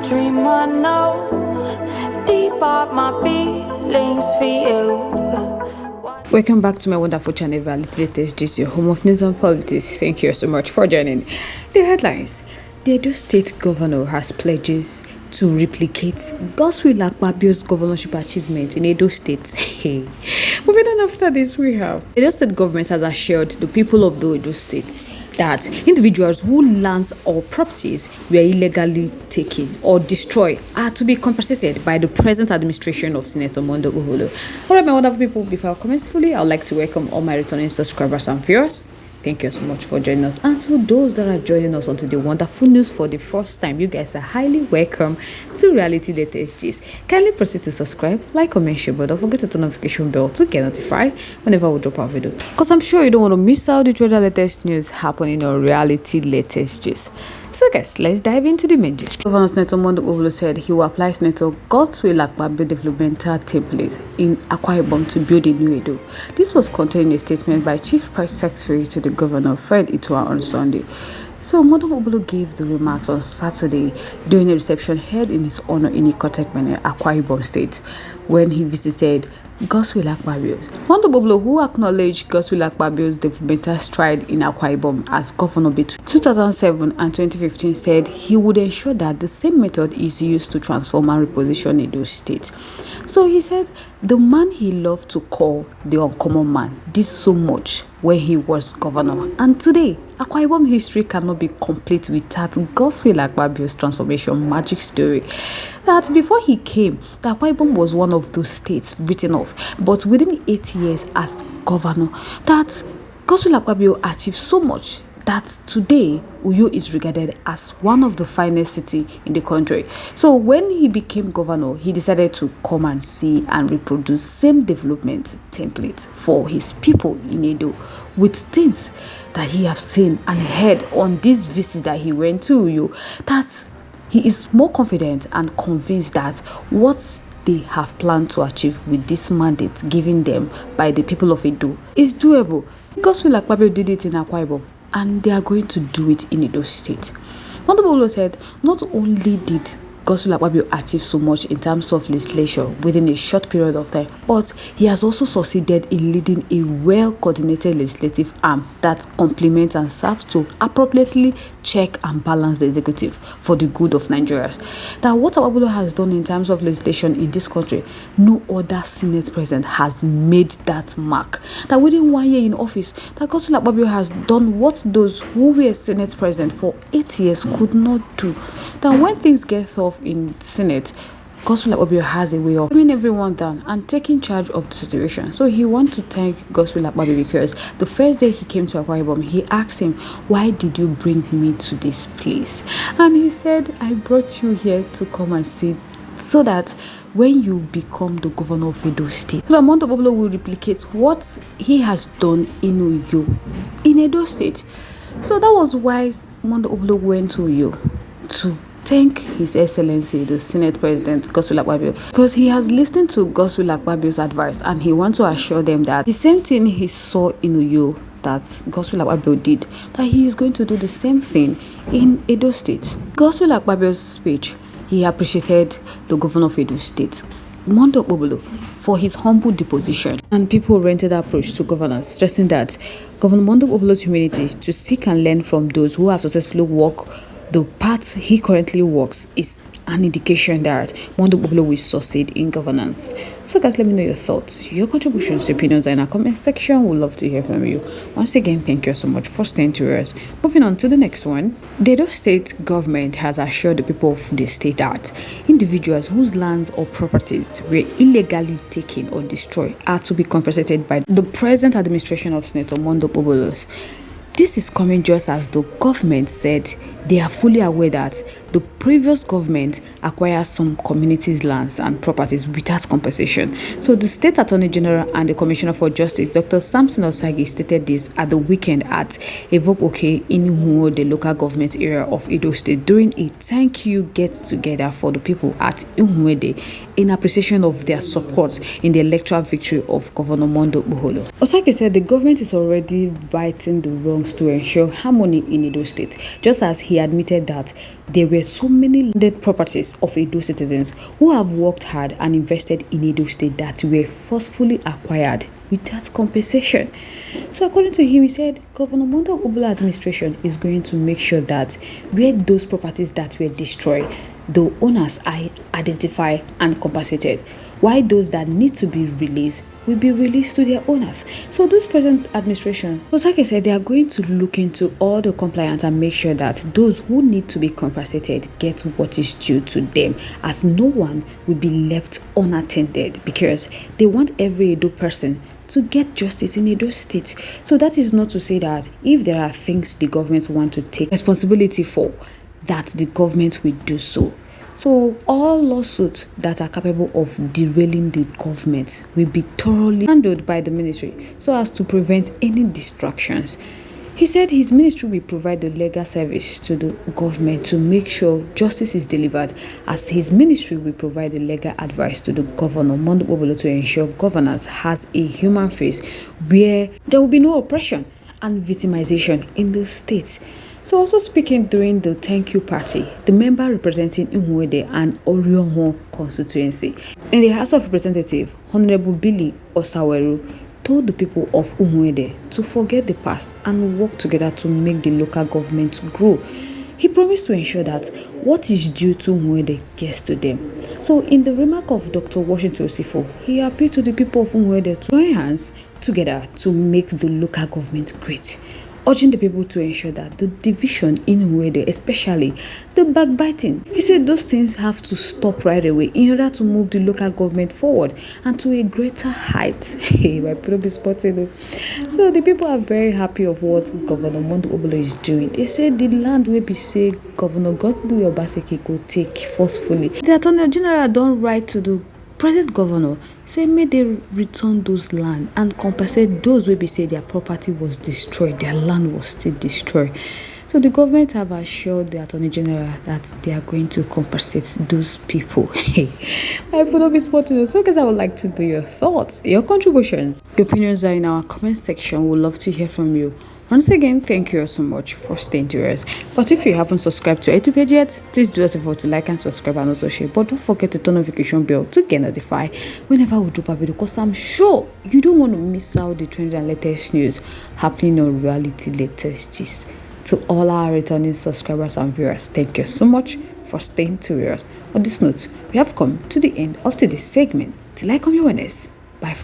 dream I know deep up my feelings for you. Welcome back to my wonderful channel, Reality Latest. This is your home of news and politics. Thank you so much for joining. The headlines: the Edo State governor has pledges to replicate Godswill Akpabio's governorship achievement in Edo State. Moving on after this, we have the Edo State government has assured the people of the Edo State that individuals whose lands or properties were illegally taken or destroyed are to be compensated by the present administration of Senator Okpebholo. All right, my wonderful people, before I commence fully, I would like to welcome all my returning subscribers and viewers. Thank you so much for joining us. And to those that are joining us onto the wonderful news for the first time, you guys are highly welcome to Reality Latest Gist. Kindly proceed to subscribe, like, comment, share, but don't forget to turn on notification bell to get notified whenever we drop our video. Because I'm sure you don't want to miss out the other latest news happening on Reality Latest Gist. So guys, let's dive into the main gist. Governor Senator Okpebholo said he will apply Senator Godswill Akpabio developmental template in Akwa Ibom to build a new Edo. This was contained in a statement by Chief Press Secretary to the Governor, Fred Itua, on Sunday. So Okpebholo gave the remarks on Saturday during a reception held in his honor in Ikotekmene, Akwa Ibom State, when he visited Godswill Akpabio. Okpebholo, who acknowledged Godswill Akpabio's developmental stride in Akwa Ibom as governor between 2007 and 2015, said he would ensure that the same method is used to transform and reposition Edo State. So he said the man he loved to call the uncommon man did so much when he was governor, and today Akwa Ibom history cannot be complete without Godswill Akpabio's transformation magic story. That before he came, the Akwa Ibom was one of those states written off, but within 8 years as governor, that Godswill Akpabio achieved so much that today Uyo is regarded as one of the finest cities in the country. So when he became governor, he decided to come and see and reproduce same development template for his people in Edo with things that he have seen and heard on this visit that he went to Uyo, that he is more confident and convinced that what they have planned to achieve with this mandate given them by the people of Edo is doable. Godswill Akpabio did it in Akwa Ibom, and they are going to do it in Edo State. Okpebholo said not only did Godswill Akpabio achieve so much in terms of legislation within a short period of time, but he has also succeeded in leading a well-coordinated legislative arm that complements and serves to appropriately check and balance the executive for the good of Nigerians. That what Okpebholo has done in terms of legislation in this country, no other Senate president has made that mark. That within 1 year in office, that Godswill Akpabio has done what those who were Senate president for 8 years could not do. That when things get tough in Senate, Godswill Akpabio has a way of calming everyone down and taking charge of the situation. So he wants to thank Godswill Akpabio because the first day he came to Akwa Ibom, he asked him, "Why did you bring me to this place?" And he said, "I brought you here to come and see, so that when you become the governor of Edo State, Okpebholo will replicate what he has done in Uyo, in Edo State." So that was why Okpebholo went to Uyo to thank His Excellency, the Senate President Godswill Akpabio, because he has listened to Godswill Akpabio's advice and he wants to assure them that the same thing he saw in Uyo that Godswill Akpabio did, that he is going to do the same thing in Edo State. Godswill Akpabio's speech, he appreciated the governor of Edo State, Okpebholo, for his humble deposition and people-oriented approach to governance, stressing that Governor Okpebholo's humility to seek and learn from those who have successfully walked the path he currently walks is an indication that Okpebholo will succeed in governance. So guys, let me know your thoughts, your contributions, your opinions are in our comment section. We'd love to hear from you. Once again, thank you so much for staying to us. Moving on to the next one. The Edo State government has assured the people of the state that individuals whose lands or properties were illegally taken or destroyed are to be compensated by the present administration of Senator Okpebholo. This is coming just as the government said they are fully aware that the previous government acquired some communities' lands and properties without compensation. So the State Attorney General and the Commissioner for Justice, Dr. Samson Osagi, stated this at the weekend at Obaseki in Ihuo, the local government area of Edo State, during a thank you get-together for the people at Ihuo in appreciation of their support in the electoral victory of Governor Okpebholo. Osagi said the government is already righting the wrongs to ensure harmony in Edo State, just as he admitted that there were so many landed properties of Edo citizens who have worked hard and invested in Edo State that were forcefully acquired without compensation. So according to him, he said Governor Monday Okpebholo administration is going to make sure that where those properties that were destroyed, the owners are identified and compensated, while those that need to be released will be released to their owners. So this present administration, like I said, they are going to look into all the compliance and make sure that those who need to be compensated get what is due to them, as no one will be left unattended, because they want every Edo person to get justice in Edo State. So that is not to say that if there are things the government want to take responsibility for, that the government will do so. So all lawsuits that are capable of derailing the government will be thoroughly handled by the ministry so as to prevent any distractions. He said his ministry will provide the legal service to the government to make sure justice is delivered, as his ministry will provide the legal advice to the governor, Monday Okpebholo, to ensure governance has a human face where there will be no oppression and victimization in the state. So also speaking during the thank you party, the member representing Umuede and Orionho constituency in the House of Representatives, Honorable Billy Osaweru, told the people of Umuede to forget the past and work together to make the local government grow. He promised to ensure that what is due to Umuede gets to them. So in the remark of Dr. Washington Osifo, he appealed to the people of Umuede to join hands together to make the local government great, urging the people to ensure that the division in Umuede, especially the backbiting, he said those things have to stop right away in order to move the local government forward and to a greater height. My people spotted. So the people are very happy of what Governor Monday Okpebholo is doing. They said the land will be say Governor Godlu Obaseki could take forcefully. The Attorney General don't write to the present governor, say may they return those land and compensate those who be say their property was destroyed, their land was still destroyed. So the government have assured the Attorney General that they are going to compensate those people. I will not be spotting this, so guys, I would like to know your thoughts, your contributions. Your opinions are in our comment section. We'd love to hear from you. Once again, thank you all so much for staying to us. But if you haven't subscribed to our YouTube page yet, please do us a favor to like and subscribe and also share. But don't forget to turn notification bell to get notified whenever we drop a video, because I'm sure you don't want to miss out the trends and latest news happening on Reality Latest Gist. To all our returning subscribers and viewers, thank you so much for staying to us. On this note, we have come to the end of today's segment. Till I come your witness. Bye.